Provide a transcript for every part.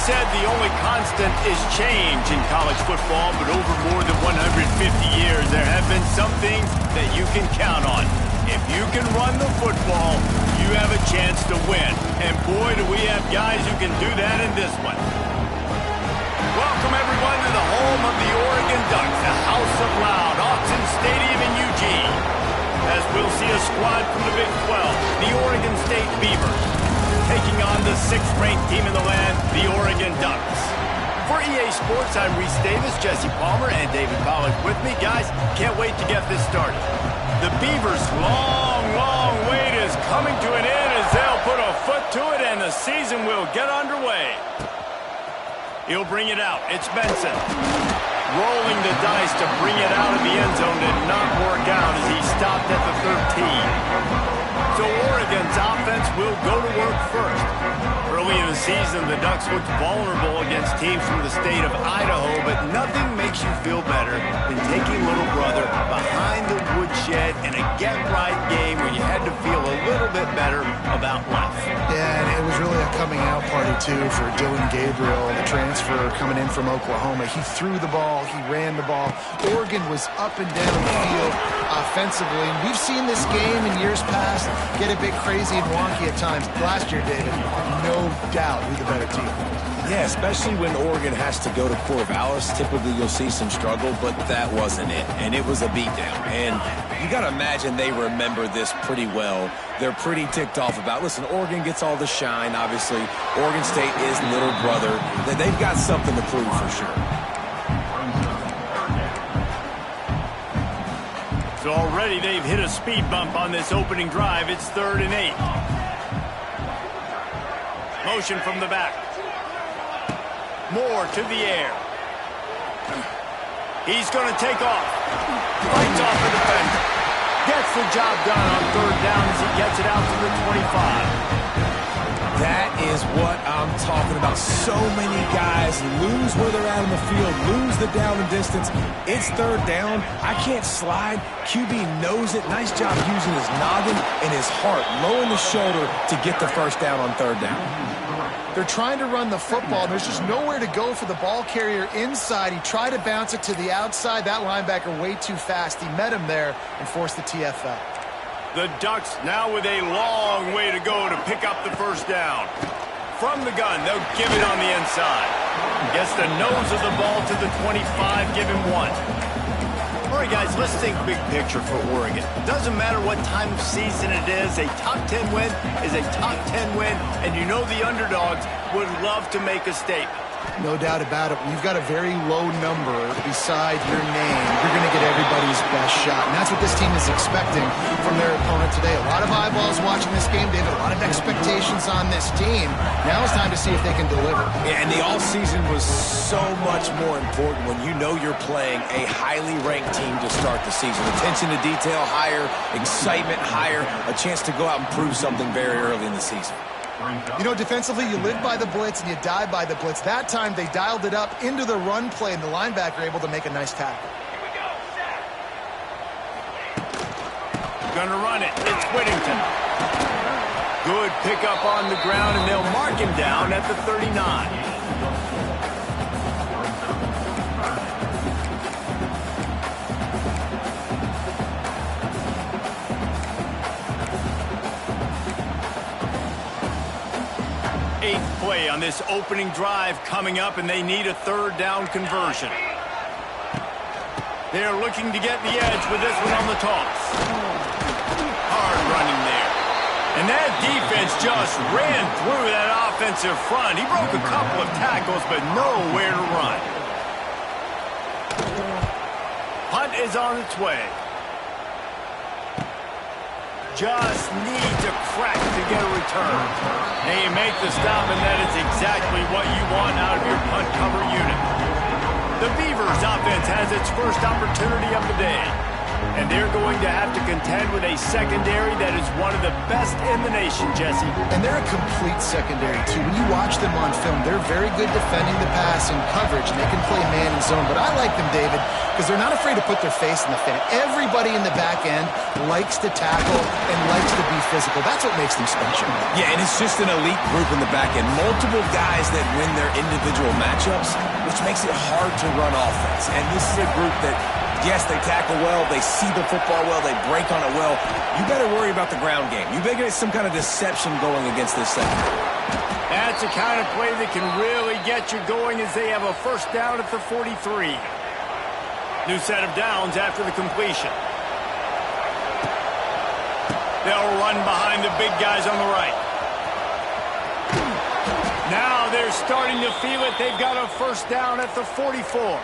said the only constant is change in college football, but over more than 150 years, there have been some things that you can count on. If you can run the football, you have a chance to win. And boy, do we have guys who can do that in this one. Welcome, everyone, to the home of the Oregon Ducks, the House of Loud, Autzen Stadium in Eugene. As we'll see a squad from the Big 12, the Oregon State Beavers, taking on the 6th-ranked team in the land, the Oregon Ducks. For EA Sports, I'm Reese Davis, Jesse Palmer, and David Pollack with me. Guys, can't wait to get this started. The Beavers' long wait is coming to an end as they'll put a foot to it, and the season will get underway. He'll bring it out. It's Benson. Rolling the dice to bring it out of the end zone did not work out as he stopped at the 13. So Oregon's offense will go to work first. Early in the season, the Ducks looked vulnerable against teams from the state of Idaho, but nothing makes you feel better than taking little brother behind the woodshed in a get-right game when you had to feel a little bit better about life. Yeah, and it was really a coming-out party, too, for Dylan Gabriel, the transfer coming in from Oklahoma. He threw the ball. He ran the ball. Oregon was up and down the field offensively. And we've seen this game in years past get a bit crazy and wonky at times. Last year, David, no doubt who the better team. Yeah, especially when Oregon has to go to Corvallis. Typically, you'll see some struggle, but that wasn't it. And it was a beatdown. And you got to imagine they remember this pretty well. They're pretty ticked off about, listen, Oregon gets all the shine, obviously. Oregon State is little brother. They've got something to prove for sure. So already they've hit a speed bump on this opening drive. It's 3rd and 8. Motion from the back. Moore to the air. He's going to take off. Fights off the defender. Gets the job done on 3rd down as he gets it out to the 25. That is what I'm talking about. So many guys lose where they're at in the field, lose the down and distance. It's 3rd down. I can't slide. QB knows it. Nice job using his noggin and his heart, lowering the shoulder to get the 1st down on 3rd down. They're trying to run the football, and there's just nowhere to go for the ball carrier inside. He tried to bounce it to the outside. That linebacker way too fast. He met him there and forced the TFL. The Ducks now with a long way to go to pick up the 1st down. From the gun, they'll give it on the inside. Gets the nose of the ball to the 25, give him 1. All right, guys, let's think big picture for Oregon. Doesn't matter what time of season it is, a top 10 win is a top 10 win, and you know the underdogs would love to make a statement. No doubt about it. When you've got a very low number beside your name, you're going to get everybody's best shot. And that's what this team is expecting from their opponent today. A lot of eyeballs watching this game, David. A lot of expectations on this team. Now it's time to see if they can deliver. Yeah, and the offseason was so much more important when you know you're playing a highly ranked team to start the season. Attention to detail higher, excitement higher, a chance to go out and prove something very early in the season. You know, defensively, you live by the blitz and you die by the blitz. That time, they dialed it up into the run play, and the linebacker able to make a nice tackle. Gonna run it. It's Whittington. Good pickup on the ground, and they'll mark him down at the 39. Play on this opening drive coming up, and they need a 3rd down conversion. They're looking to get the edge with this one on the toss. Hard running there. And that defense just ran through that offensive front. He broke a couple of tackles, but nowhere to run. Punt is on its way. Just need to crack to get a return. And you make the stop, and that is exactly what you want out of your punt cover unit. The Beavers offense has its first opportunity of the day. And they're going to have to contend with a secondary that is one of the best in the nation, Jesse. And they're a complete secondary, too. When you watch them on film, they're very good defending the pass and coverage, and they can play man and zone. But I like them, David, because they're not afraid to put their face in the fan. Everybody in the back end likes to tackle and likes to be physical. That's what makes them special. Yeah, and it's just an elite group in the back end. Multiple guys that win their individual matchups, which makes it hard to run offense. And this is a group that, yes, they tackle well, they see the football well, they break on it well. You better worry about the ground game. You better get some kind of deception going against this secondary. That's the kind of play that can really get you going as they have a first down at the 43. New set of downs after the completion. They'll run behind the big guys on the right. Now they're starting to feel it. They've got a first down at the 44.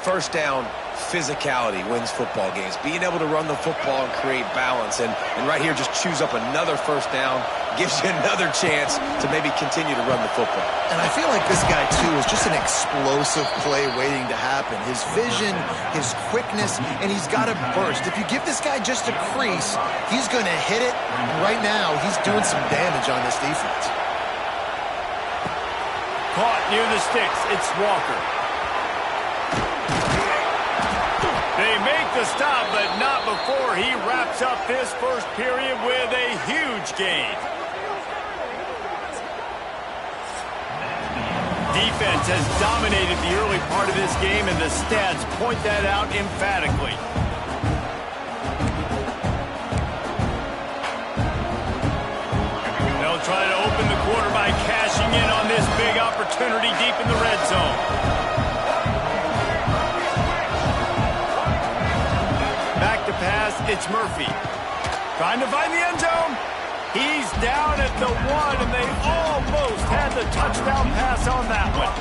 First down, physicality wins football games. Being able to run the football and create balance. And right here, just choose up another first down. Gives you another chance to maybe continue to run the football. And I feel like this guy, too, is just an explosive play waiting to happen. His vision, his quickness, and he's got a burst. If you give this guy just a crease, he's going to hit it. And right now, he's doing some damage on this defense. Caught near the sticks. It's Walker. They make the stop, but not before he wraps up this first period with a huge gain. Defense has dominated the early part of this game, and the stats point that out emphatically. They'll try to open the quarter by cashing in on this big opportunity deep in the red zone. Back to pass, it's Murphy. Trying to find the end zone. He's down at the 1, and they almost had the touchdown pass on that one.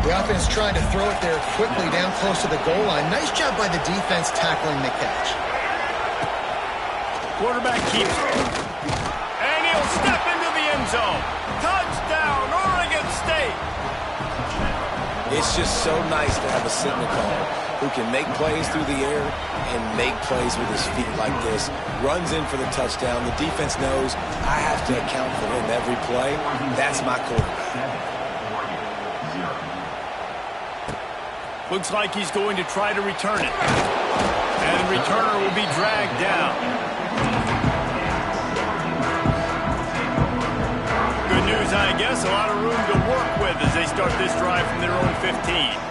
The offense trying to throw it there quickly down close to the goal line. Nice job by the defense tackling the catch. Quarterback keeps it. And he'll step into the end zone. Touchdown, Oregon State. It's just so nice to have a signal caller who can make plays through the air and make plays with his feet like this. Runs in for the touchdown. The defense knows I have to account for him every play. That's my quarterback. Looks like he's going to try to return it. And the returner will be dragged down. Good news, I guess. A lot of room to work with as they start this drive from their own 15.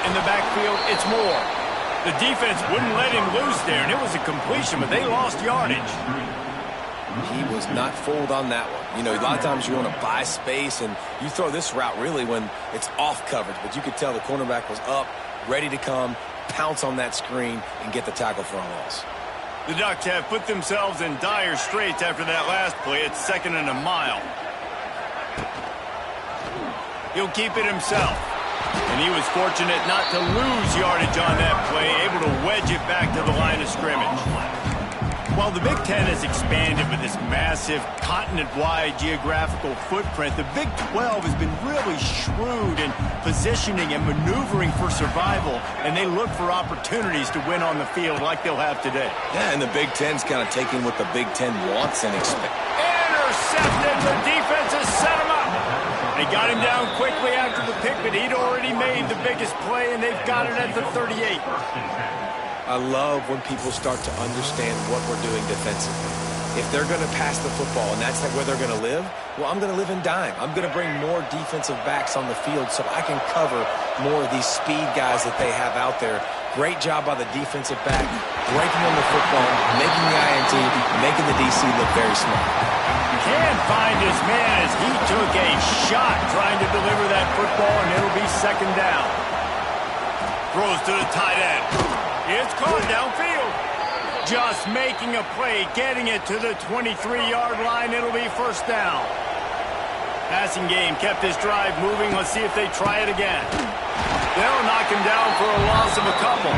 In the backfield, it's Moore. The defense wouldn't let him loose there, and it was a completion, but they lost yardage. He was not fooled on that one. You know, a lot of times you want to buy space, and you throw this route really when it's off coverage, but you could tell the cornerback was up, ready to come, pounce on that screen, and get the tackle for a loss. The Ducks have put themselves in dire straits after that last play. It's 2nd and a mile. He'll keep it himself. And he was fortunate not to lose yardage on that play, able to wedge it back to the line of scrimmage. While the Big Ten has expanded with this massive continent-wide geographical footprint, the Big 12 has been really shrewd in positioning and maneuvering for survival, and they look for opportunities to win on the field like they'll have today. Yeah, and the Big Ten's kind of taking what the Big Ten wants and expect. Intercepted! The defense has set him up! They got him down quickly after the pick, but he'd already made the biggest play, and they've got it at the 38. I love when people start to understand what we're doing defensively. If they're going to pass the football and that's where they're going to live, well, I'm going to live in dime. I'm going to bring more defensive backs on the field so I can cover more of these speed guys that they have out there. Great job by the defensive back, breaking on the football, making the INT, making the DC look very smart. Can't find his man as he took a shot trying to deliver that football, and it'll be 2nd down. Throws to the tight end. It's caught downfield. Just making a play, getting it to the 23-yard line. It'll be 1st down. Passing game kept this drive moving. Let's see if they try it again. They'll knock him down for a loss of a couple.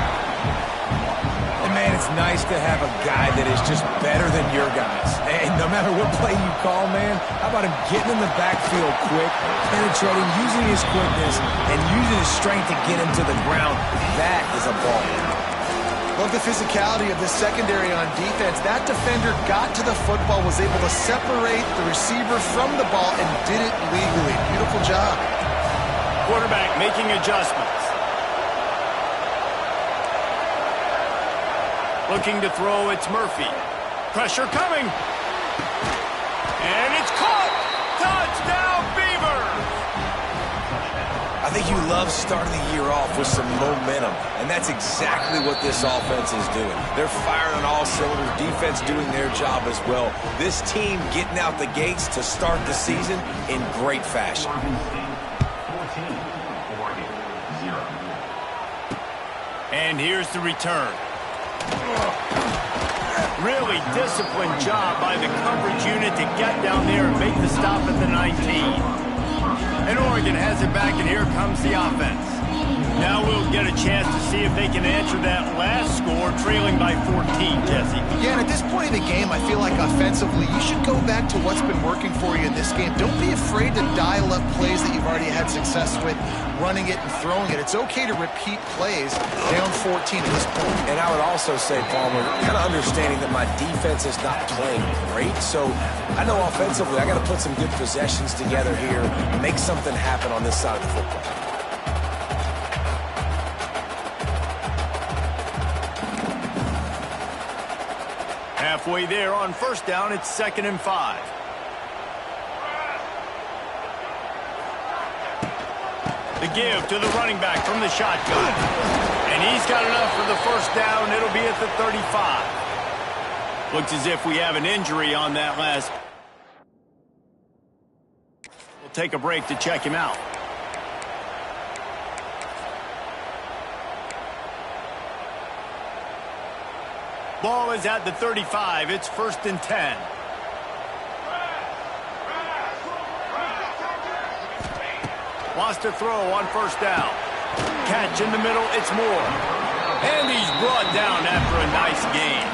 And man, it's nice to have a guy that is just better than your guys. And no matter what play you call, man, how about him getting in the backfield quick, penetrating, using his quickness, and using his strength to get him to the ground. That is a ball. Love the physicality of this secondary on defense. That defender got to the football, was able to separate the receiver from the ball, and did it legally. Beautiful job. Quarterback making adjustments. Looking to throw, it's Murphy. Pressure coming. And it's caught. Touchdown, Beavers! I think you love starting the year off with some momentum, and that's exactly what this offense is doing. They're firing on all cylinders, defense doing their job as well. This team getting out the gates to start the season in great fashion. And here's the return. Really disciplined job by the coverage unit to get down there and make the stop at the 19. And Oregon has it back, and here comes the offense. Now we'll get a chance to see if they can answer that last score, trailing by 14, Jesse. Yeah, and at this point in the game, I feel like offensively, you should go back to what's been working for you in this game. Don't be afraid to dial up plays that you've already had success with, running it and throwing it. It's okay to repeat plays down 14 at this point. And I would also say, Palmer, kind of understanding that my defense is not playing great, so I know offensively I got to put some good possessions together here, make something happen on this side of the football. Halfway there on first down, it's 2nd and 5. The give to the running back from the shotgun. And he's got enough for the first down. It'll be at the 35. Looks as if we have an injury on that last. We'll take a break to check him out. Ball is at the 35. It's 1st and 10. Wants to throw on first down. Catch in the middle. It's Moore. And he's brought down after a nice gain.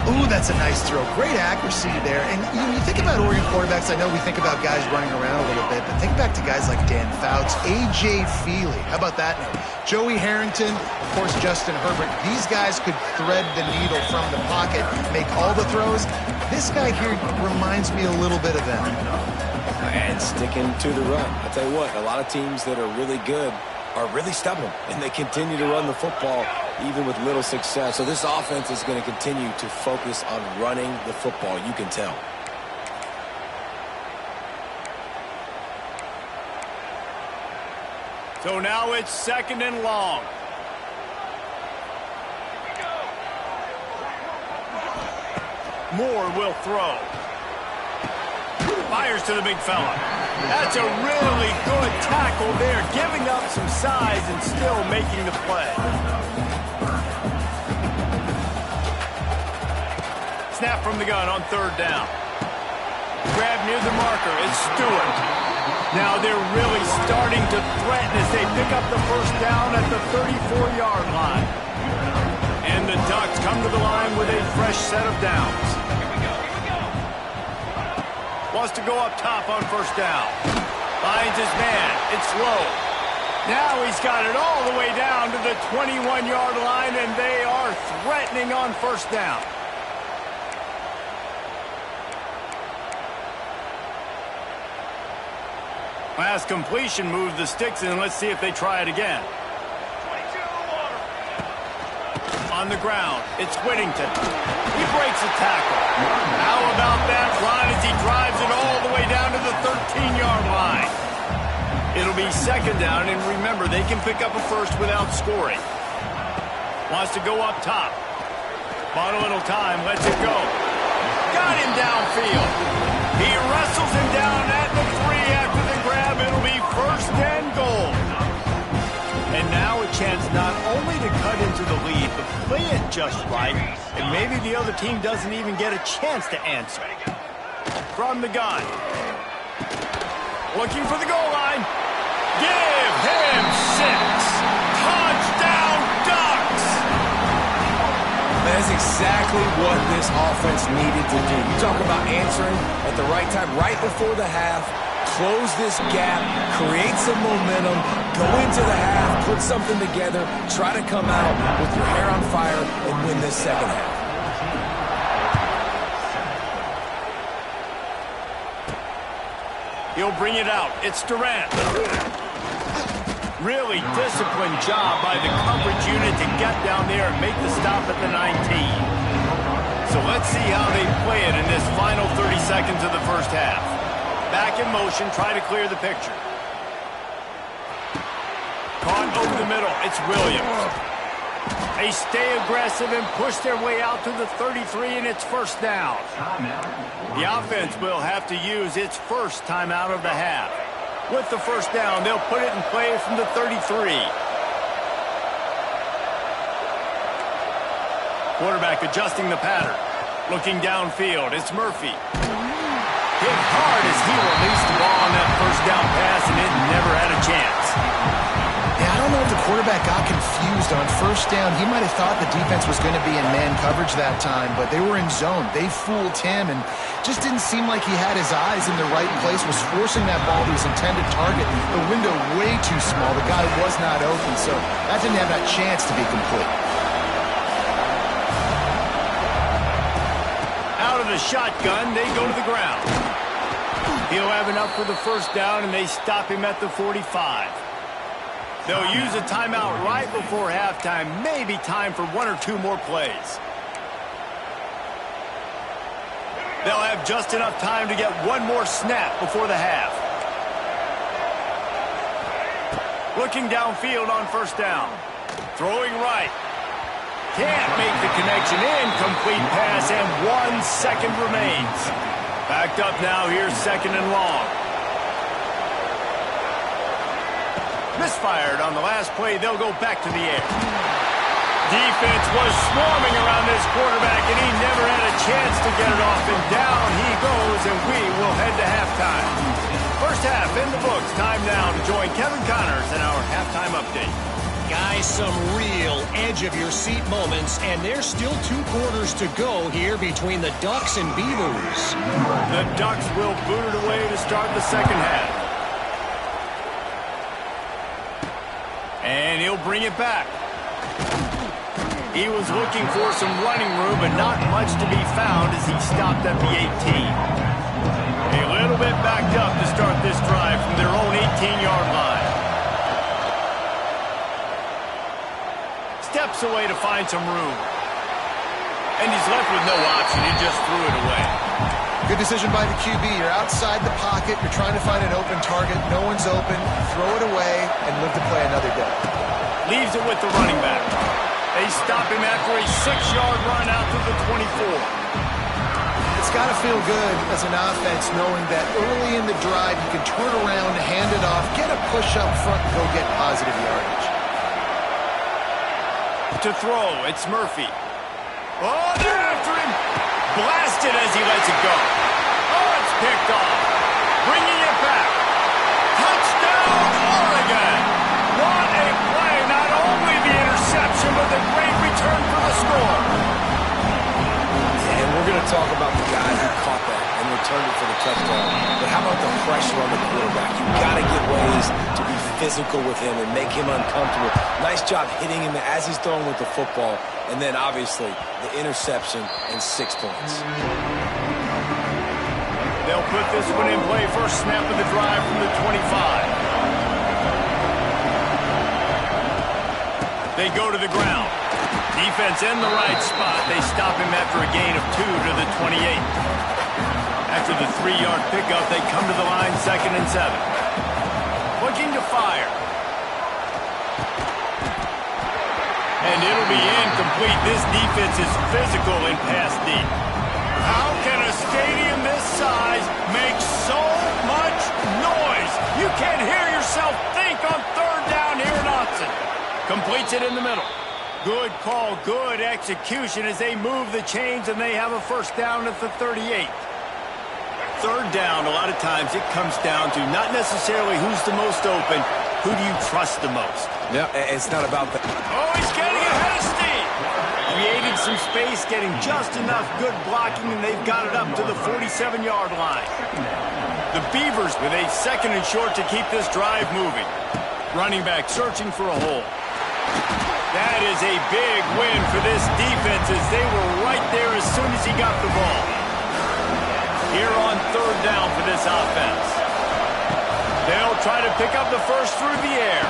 Ooh, that's a nice throw. Great accuracy there. And you think about Oregon quarterbacks, I know we think about guys running around a little bit, but think back to guys like Dan Fouts, A.J. Feely. How about that name? Joey Harrington, of course, Justin Herbert. These guys could thread the needle from the pocket, make all the throws. This guy here reminds me a little bit of them. And sticking to the run. I'll tell you what, a lot of teams that are really good are really stubborn, and they continue to run the football even with little success. So this offense is going to continue to focus on running the football, you can tell. So now it's 2nd and long. Moore will throw. Fires to the big fella. That's a really good tackle there, giving up some size and still making the play. Snap from the gun on 3rd down. Grab near the marker. It's Stewart. Now they're really starting to threaten as they pick up the first down at the 34-yard line. And the Ducks come to the line with a fresh set of downs. Wants to go up top on first down. Finds his man. It's low. Now he's got it all the way down to the 21-yard line, and they are threatening on first down. Last completion moved the sticks in. Let's see if they try it again. On the ground, it's Whittington. He breaks a tackle. How about that run as he drives it all the way down to the 13-yard line? It'll be 2nd down, and remember, they can pick up a first without scoring. Wants to go up top. Bought a little time, lets it go. Got him downfield. He wrestles him down at the 3 after the grab. It'll be 1st and goal. And now a chance not only to cut into the lead, but play it just right, and maybe the other team doesn't even get a chance to answer. From the gun. Looking for the goal line. Give him 6. Touchdown, Ducks! That's exactly what this offense needed to do. You talk about answering at the right time, right before the half, close this gap, create some momentum, go into the half, put something together, try to come out with your hair on fire and win this second half. He'll bring it out. It's Durant. Really disciplined job by the coverage unit to get down there and make the stop at the 19. So let's see how they play it in this final 30 seconds of the first half. Back in motion, try to clear the picture. Caught over the middle. It's Williams. They stay aggressive and push their way out to the 33, and it's first down. The offense will have to use its first timeout of the half. With the first down, they'll put it in play from the 33. Quarterback adjusting the pattern. Looking downfield, it's Murphy. Hit hard as he released the ball on that first down pass, and it never had a chance. Yeah, I don't know if the quarterback got confused on first down. He might have thought the defense was going to be in man coverage that time, but they were in zone. They fooled him and just didn't seem like he had his eyes in the right place, was forcing that ball to his intended target. The window way too small. The guy was not open, so that didn't have that chance to be complete. Out of the shotgun, they go to the ground. He'll have enough for the first down, and they stop him at the 45. They'll use a timeout right before halftime. Maybe time for one or two more plays. They'll have just enough time to get one more snap before the half. Looking downfield on first down. Throwing right. Can't make the connection. Incomplete pass, and 1 second remains. Backed up now. Here's second and long. Misfired on the last play. They'll go back to the air. Defense was swarming around this quarterback, and he never had a chance to get it off. And down he goes, and we will head to halftime. First half in the books. Time now to join Kevin Connors in our halftime update. Guys, some real edge-of-your-seat moments, and there's still 2 quarters to go here between the Ducks and Beavers. The Ducks will boot it away to start the second half. And he'll bring it back. He was looking for some running room, but not much to be found as he stopped at the 18. A little bit backed up to start this drive from their own 18-yard line. Steps away to find some room. And he's left with no option. He just threw it away. Good decision by the QB. You're outside the pocket. You're trying to find an open target. No one's open. Throw it away and live to play another day. Leaves it with the running back. They stop him after a 6-yard run out to the 24. It's got to feel good as an offense knowing that early in the drive you can turn around, hand it off, get a push up front, and go get positive yardage. To throw, it's Murphy. Oh, they're after him. Blasted as he lets it go. Oh, it's picked off. Bringing it back. Touchdown, Oregon. What a play. Not only the interception, but the great return for the score. And we're going to talk about the guy who caught that and returned it for the touchdown. But how about the pressure on the quarterback? You've got to get ways to be physical with him and make him uncomfortable. Nice job hitting him as he's throwing with the football. And then, obviously, the interception and 6 points. They'll put this one in play. First snap of the drive from the 25. They go to the ground. Defense in the right spot. They stop him after a gain of 2 to the 28. After the 3-yard pickup, they come to the line, 2nd and 7. Looking to fire. And it'll be incomplete. This defense is physical in pass deep. How can a stadium this size make so much noise? You can't hear yourself think on 3rd down here in Austin. Completes it in the middle. Good call, good execution as they move the chains and they have a first down at the 38. 3rd down, a lot of times it comes down to not necessarily who's the most open, who do you trust the most? Yeah, it's not about that. Oh, he's getting ahead of steam. Created some space, getting just enough good blocking, and they've got it up to the 47-yard line. The Beavers with a 2nd and short to keep this drive moving. Running back searching for a hole. That is a big win for this defense as they were right there as soon as he got the ball. Here on 3rd down for this offense. They'll try to pick up the first through the air.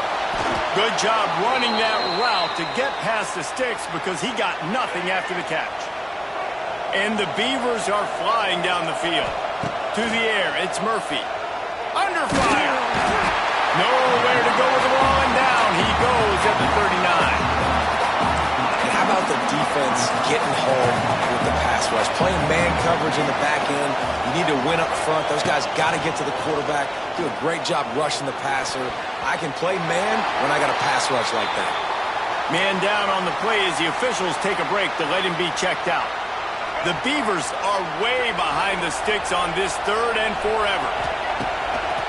Good job running that route to get past the sticks because he got nothing after the catch. And the Beavers are flying down the field. To the air, it's Murphy. Under fire. Nowhere to go with the ball, and down he goes at the 39. And how about the defense getting home with the pass rush? Playing man coverage in the back end. You need to win up front. Those guys got to get to the quarterback. Do a great job rushing the passer. I can play man when I got a pass rush like that. Man down on the play as the officials take a break to let him be checked out. The Beavers are way behind the sticks on this 3rd and forever.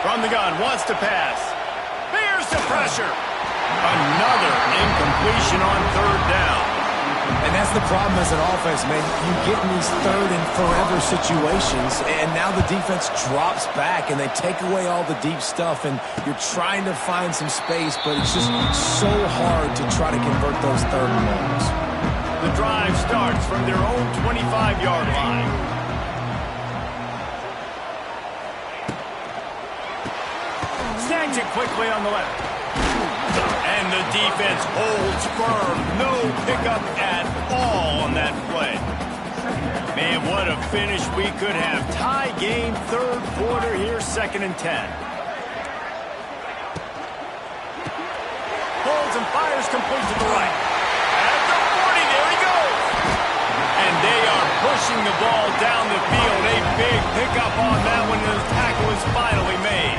From the gun, wants to pass. Here's the pressure. Another incompletion on 3rd down. And that's the problem as an offense, man. You get in these 3rd and forever situations, and now the defense drops back, and they take away all the deep stuff, and you're trying to find some space, but it's just so hard to try to convert those 3rd and longs. The drive starts from their own 25-yard line. Snags it quickly on the left. And the defense holds firm. No pickup at all on that play. Man, what a finish we could have. Tie game, 3rd quarter here, 2nd and 10. Holds and fires complete to the right. At the 40, there he goes. And they are pushing the ball down the field. A big pickup on that one, and the tackle is finally made.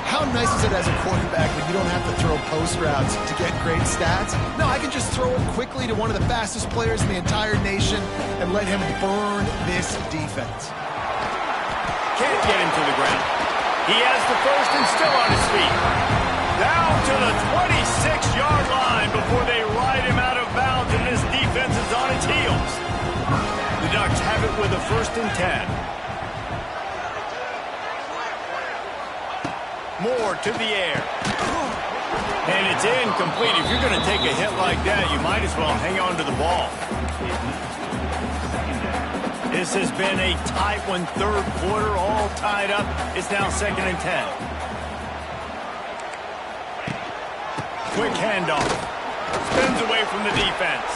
How nice is it as a quarterback when you don't have to throw post routes to get great stats? No, I can just throw it quickly to one of the fastest players in the entire nation and let him burn this defense. Can't get him to the ground. He has the first and still on his feet. Down to the 26-yard line before they ride him out of bounds, and this defense is on its heels. The Ducks have it with a 1st and 10. Moore to the air. And it's incomplete. If you're going to take a hit like that, you might as well hang on to the ball. This has been a tight one, 3rd quarter, all tied up. It's now 2nd and 10. Quick handoff. Spins away from the defense.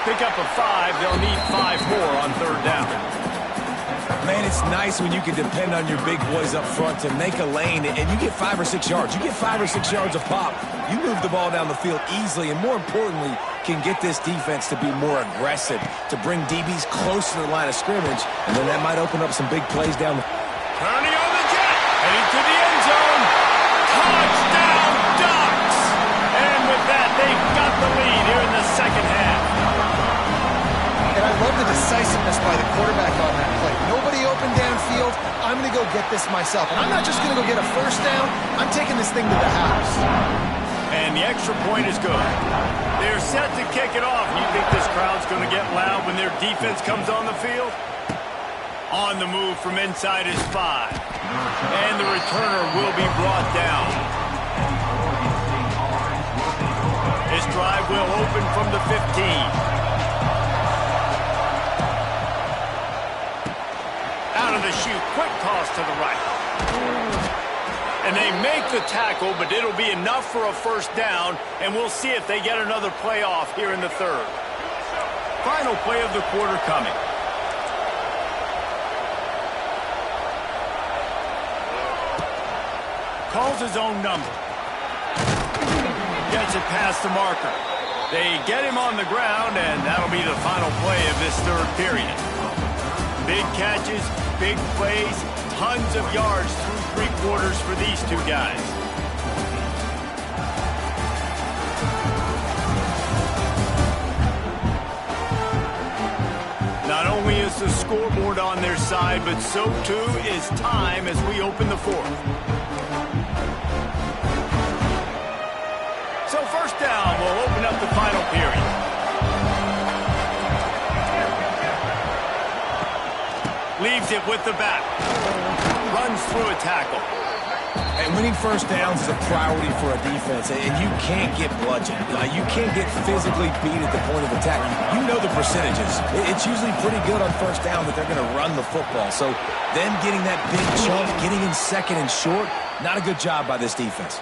Pick up a 5. They'll need 5 more on 3rd down. Man, it's nice when you can depend on your big boys up front to make a lane, and you get 5 or 6 yards. You get 5 or 6 yards a pop. You move the ball down the field easily, and more importantly, can get this defense to be more aggressive, to bring DBs close to the line of scrimmage, and then that might open up some big plays down the... Turning on the jet, heading to the end zone. Touchdown, Ducks! And with that, they've got the lead here in the 2nd half. And I love the decisiveness by the quarterback on that play. Nobody open downfield. I'm going to go get this myself. And I'm not just going to go get a 1st down. I'm taking this thing to the house. And the extra point is good. They're set to kick it off. You think this crowd's going to get loud when their defense comes on the field? On the move from inside is 5. And the returner will be brought down. This drive will open from the 15. Out of the chute, quick toss to the right. And they make the tackle, but it'll be enough for a 1st down, and we'll see if they get another play off here in the 3rd. Final play of the quarter coming. Calls his own number. Gets it past the marker. They get him on the ground, and that'll be the final play of this 3rd period. Big catches, big plays, tons of yards through 3 quarters for these 2 guys. Not only is the scoreboard on their side, but so too is time as we open the 4th. So 1st down will open up the final period. Receives it with the back. Runs through a tackle. And winning first downs is a priority for a defense, and you can't get bludgeoned. You can't get physically beat at the point of attack. You know the percentages. It's usually pretty good on first down that they're going to run the football. So them getting that big chunk, getting in second and short, not a good job by this defense.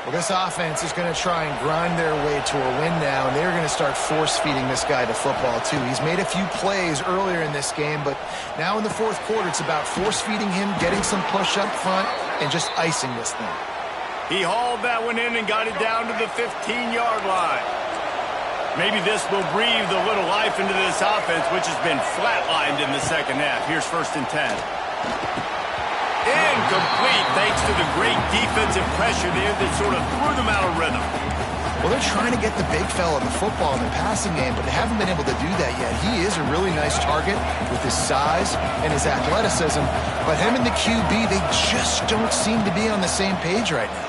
Well, this offense is going to try and grind their way to a win now, and they're going to start force-feeding this guy the football, too. He's made a few plays earlier in this game, but now in the fourth quarter, it's about force-feeding him, getting some push up front, and just icing this thing. He hauled that one in and got it down to the 15-yard line. Maybe this will breathe a little life into this offense, which has been flatlined in the second half. Here's 1st and 10. Incomplete, thanks to the great defensive pressure there that sort of threw them out of rhythm. Well, they're trying to get the big fella the football in the passing game, but they haven't been able to do that yet. He is a really nice target with his size and his athleticism, but him and the QB, they just don't seem to be on the same page right now.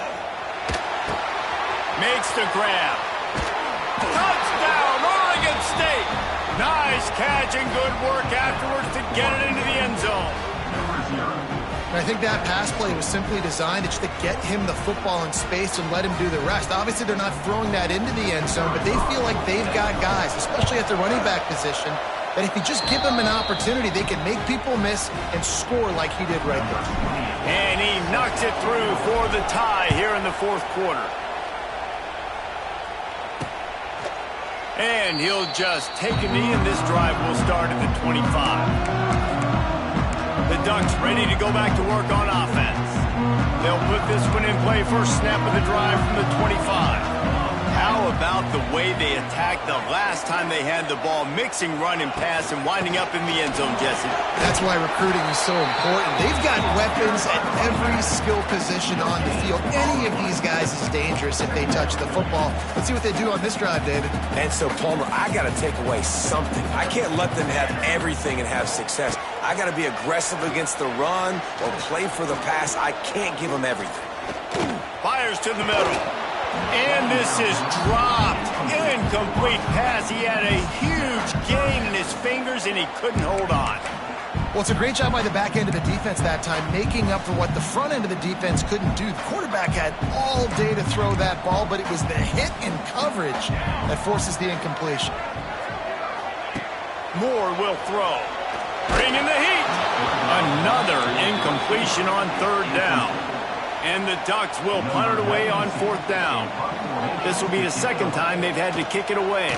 Makes the grab. Touchdown, Oregon State! Nice catch and good work afterwards to get it into the end zone. I think that pass play was simply designed to get him the football in space and let him do the rest. Obviously, they're not throwing that into the end zone, but they feel like they've got guys, especially at the running back position, that if you just give them an opportunity, they can make people miss and score like he did right there. And he knocks it through for the tie here in the fourth quarter. And he'll just take a knee, and this drive will start at the 25. The Ducks ready to go back to work on offense. They'll put this one in play first snap of the drive from the 25. How about the way they attacked the last time they had the ball, mixing run and pass and winding up in the end zone, Jesse? That's why recruiting is so important. They've got weapons at every skill position on the field. Any of these guys is dangerous if they touch the football. Let's see what they do on this drive, David. And so, Palmer, I got to take away something. I can't let them have everything and have success. I got to be aggressive against the run or play for the pass. I can't give them everything. Fires to the middle. And this is dropped. Incomplete pass. He had a huge gain in his fingers, and he couldn't hold on. Well, it's a great job by the back end of the defense that time, making up for what the front end of the defense couldn't do. The quarterback had all day to throw that ball, but it was the hit and coverage that forces the incompletion. Moore will throw. Bringing the heat. Another incompletion on 3rd down. And the Ducks will punt it away on 4th down. This will be the second time they've had to kick it away.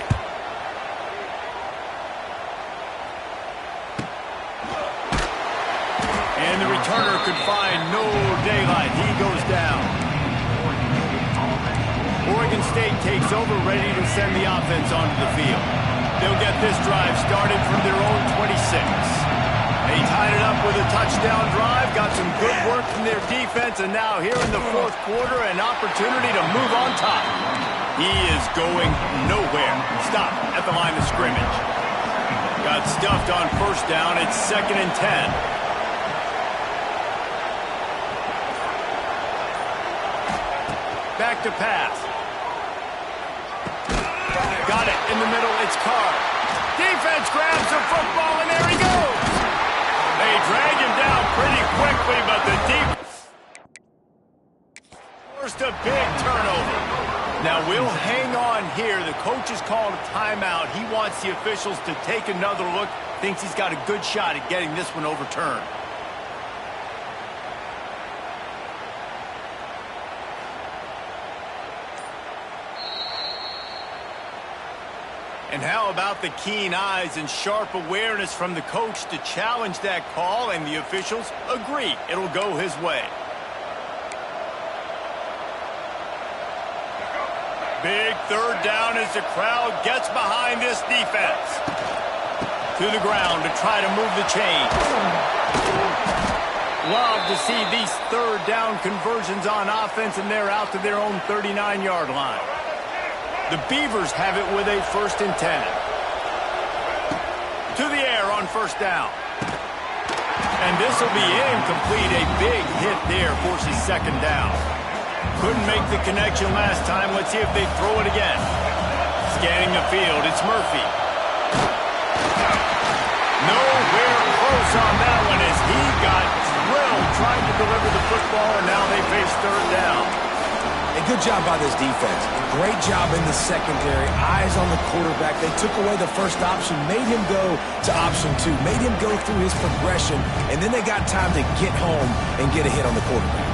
And the returner could find no daylight. He goes down. Oregon State takes over, ready to send the offense onto the field. They'll get this drive started from their own 26. They tied it up with a touchdown drive, got some good work from their defense, and now here in the fourth quarter, an opportunity to move on top. He is going nowhere. Stop at the line of scrimmage. Got stuffed on 1st down. It's 2nd and 10. Back to pass. Got it in the middle. It's Carr. Defense grabs the football, and there he goes. They drag him down pretty quickly, but the defense forced a big turnover. Now we'll hang on here. The coach has called a timeout. He wants the officials to take another look. Thinks he's got a good shot at getting this one overturned. And how about the keen eyes and sharp awareness from the coach to challenge that call, and the officials agree it'll go his way. Big 3rd down as the crowd gets behind this defense. To the ground to try to move the chains. Love to see these 3rd down conversions on offense, and they're out to their own 39-yard line. The Beavers have it with a 1st and 10. To the air on 1st down. And this will be incomplete. A big hit there forces 2nd down. Couldn't make the connection last time. Let's see if they throw it again. Scanning the field, it's Murphy. Nowhere close close on that one as he got drilled trying to deliver the football, and now they face third down. A good job by this defense. Great job in the secondary. Eyes on the quarterback. They took away the first option, made him go to option 2, made him go through his progression, and then they got time to get home and get a hit on the quarterback.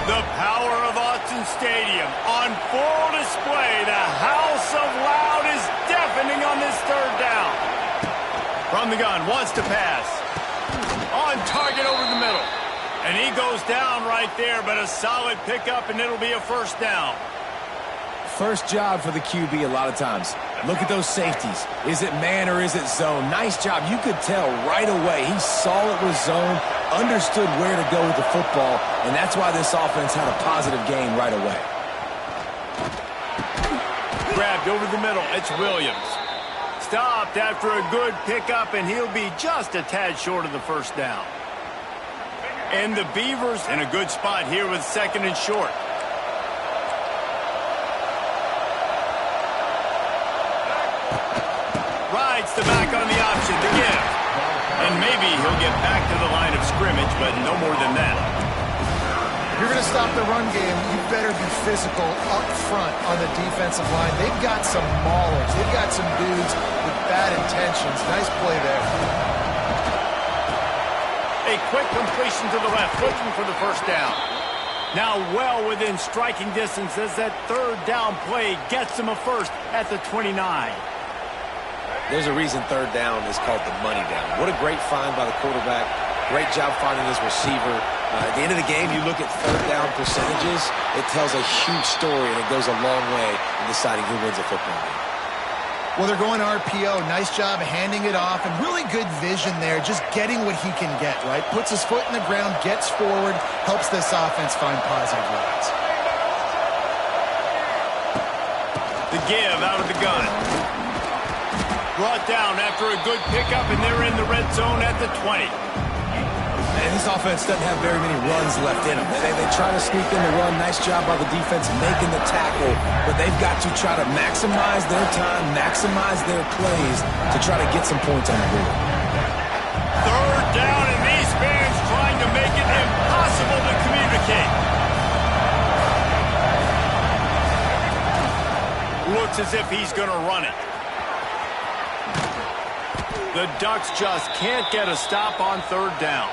The power of Autzen Stadium on full display. The house of loud is deafening on this third down. From the gun, wants to pass. On target over the middle. And he goes down right there, but a solid pickup, and it'll be a first down. First job for the QB a lot of times. Look at those safeties. Is it man or is it zone? Nice job. You could tell right away. He saw it was zone, understood where to go with the football, and that's why this offense had a positive gain right away. Grabbed over the middle. It's Williams. Stopped after a good pickup, and he'll be just a tad short of the first down. And the Beavers in a good spot here with second and short. Rides the back on the option to give. And maybe he'll get back to the line of scrimmage, but no more than that. If you're going to stop the run game, you better be physical up front on the defensive line. They've got some maulers. They've got some dudes with bad intentions. Nice play there. A quick completion to the left, looking for the first down. Now well within striking distance as that third down play gets him a first at the 29. There's a reason third down is called the money down. What a great find by the quarterback. Great job finding his receiver. At the end of the game, you look at third down percentages. It tells a huge story, and it goes a long way in deciding who wins a football game. Well, they're going RPO. Nice job handing it off, and really good vision there, just getting what he can get, right? Puts his foot in the ground, gets forward, helps this offense find positive yards. The give out of the gun. Brought down after a good pickup, and they're in the red zone at the 20. And this offense doesn't have very many runs left in them. They try to sneak in the run. Nice job by the defense making the tackle. But they've got to try to maximize their time, maximize their plays to try to get some points on the board. Third down, and these fans trying to make it impossible to communicate. Looks as if he's going to run it. The Ducks just can't get a stop on third down.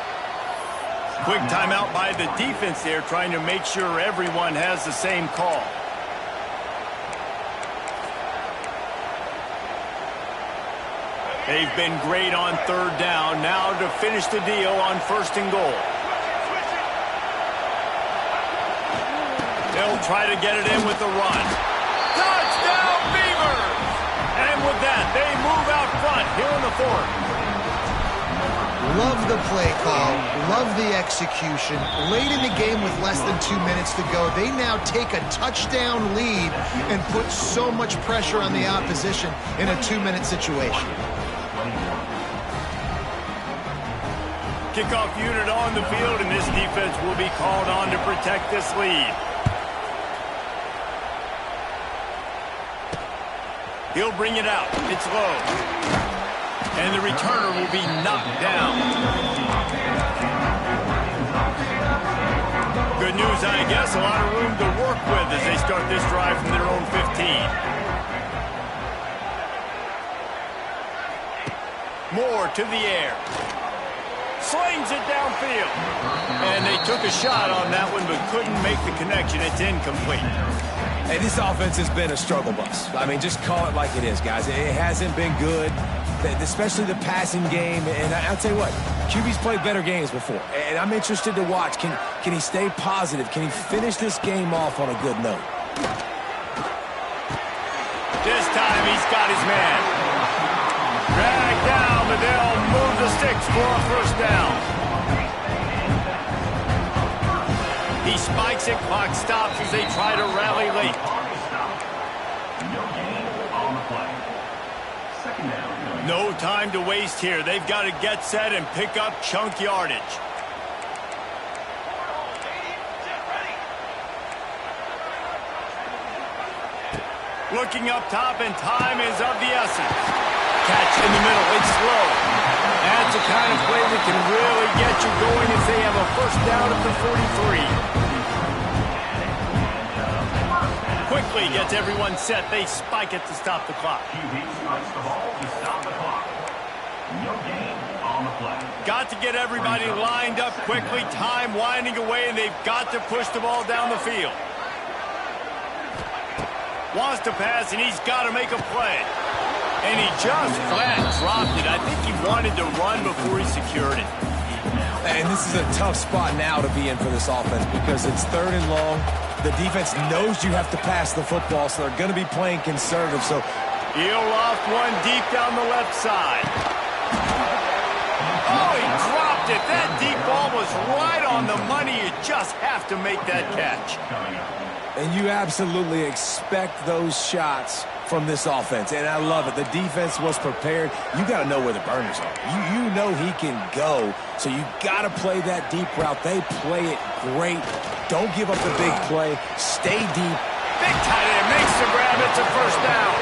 Quick timeout by the defense there, trying to make sure everyone has the same call. They've been great on third down. Now to finish the deal on first and goal. They'll try to get it in with the run. Touchdown, Beavers! And with that, they move out front here in the fourth. Love the play call, love the execution. Late in the game with less than 2 minutes to go, they now take a touchdown lead and put so much pressure on the opposition in a 2-minute situation. Kickoff unit on the field, and this defense will be called on to protect this lead. He'll bring it out. It's low. And the returner will be knocked down. Good news, I guess. A lot of room to work with as they start this drive from their own 15. Moore to the air. Slings it downfield. And they took a shot on that one but couldn't make the connection. It's incomplete. Hey, this offense has been a struggle bus. I mean, just call it like it is, guys. It hasn't been good, especially the passing game. And I'll tell you what, QB's played better games before. And I'm interested to watch. Can he stay positive? Can he finish this game off on a good note? This time he's got his man. Dragged down, but they'll move the sticks for a first down. He spikes it, clock stops as they try to rally late. No time to waste here. They've got to get set and pick up chunk yardage. Looking up top, and time is of the essence. Catch in the middle. It's slow. That's the kind of play that can really get you going as they have a first down at the 43. Quickly gets everyone set. They spike it to stop the clock. QB strikes the ball to stop the clock. No gain on the play. Got to get everybody lined up quickly. Time winding away, and they've got to push the ball down the field. Wants to pass, and he's got to make a play. And he just flat dropped it. I think he wanted to run before he secured it. And this is a tough spot now to be in for this offense because it's 3rd and long. The defense knows you have to pass the football, so they're going to be playing conservative. So he'll loft one deep down the left side. Oh, he dropped it. That deep ball was right on the money. You just have to make that catch. And you absolutely expect those shots from this offense, and I love it. The defense was prepared. You got to know where the burners are. You know he can go, so you got to play that deep route. They play it great. Don't give up the big play. Stay deep. Big tight end makes the grab. It's a first down.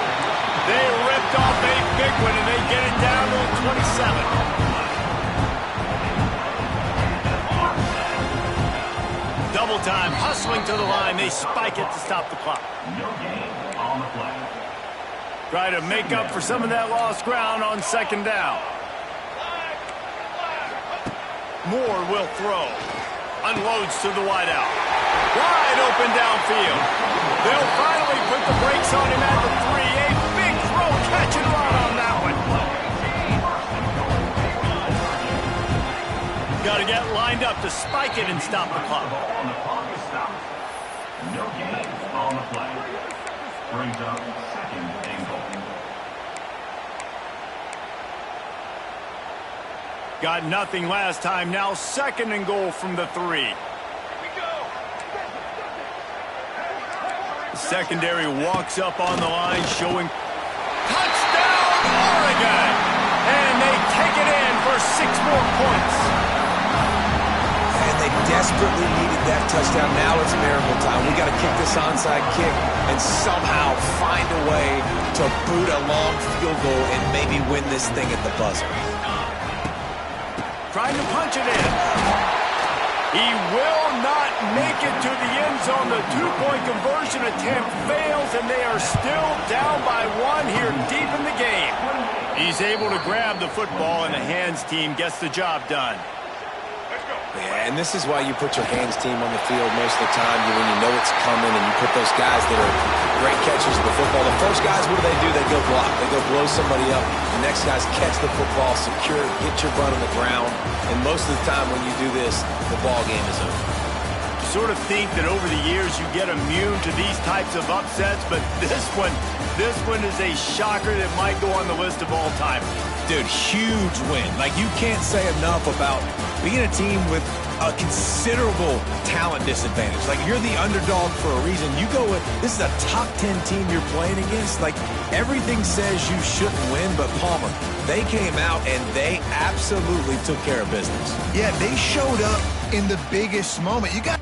They ripped off a big one, and they get it down to the 27. Double time, hustling to the line. They spike it to stop the clock. No gain on the play. Try to make up for some of that lost ground on 2nd down. Moore will throw. Unloads to the wideout. Wide open downfield. They'll finally put the brakes on him at the 3. A big throw, catch and run on that one. Got to get lined up to spike it and stop the clock. On the clock is stopped. No gain on the play. Brings up 2nd and goal. Got nothing last time. Now 2nd and goal from the 3. The secondary walks up on the line, showing touchdown Oregon, and they take it in for 6 more points. And they desperately needed that touchdown. Now it's miracle time. We got to kick this onside kick and somehow find a way to boot a long field goal and maybe win this thing at the buzzer. Trying to punch it in. He will not make it to the end zone. The 2-point conversion attempt fails, and they are still down by 1 here deep in the game. He's able to grab the football, and the hands team gets the job done. Yeah, and this is why you put your hands team on the field most of the time when you know it's coming, and you put those guys that are great catchers of the football. The first guys, what do? They go block. They go blow somebody up. The next guys catch the football, secure it, get your butt on the ground. And most of the time when you do this, the ball game is over. You sort of think that over the years you get immune to these types of upsets, but this one is a shocker that might go on the list of all time. Dude, huge win. Like, you can't say enough about being a team with a considerable talent disadvantage. Like, you're the underdog for a reason. You go with, this is a top 10 team you're playing against. Like, everything says you shouldn't win, but Palmer, they came out and they absolutely took care of business. Yeah, they showed up in the biggest moment. You got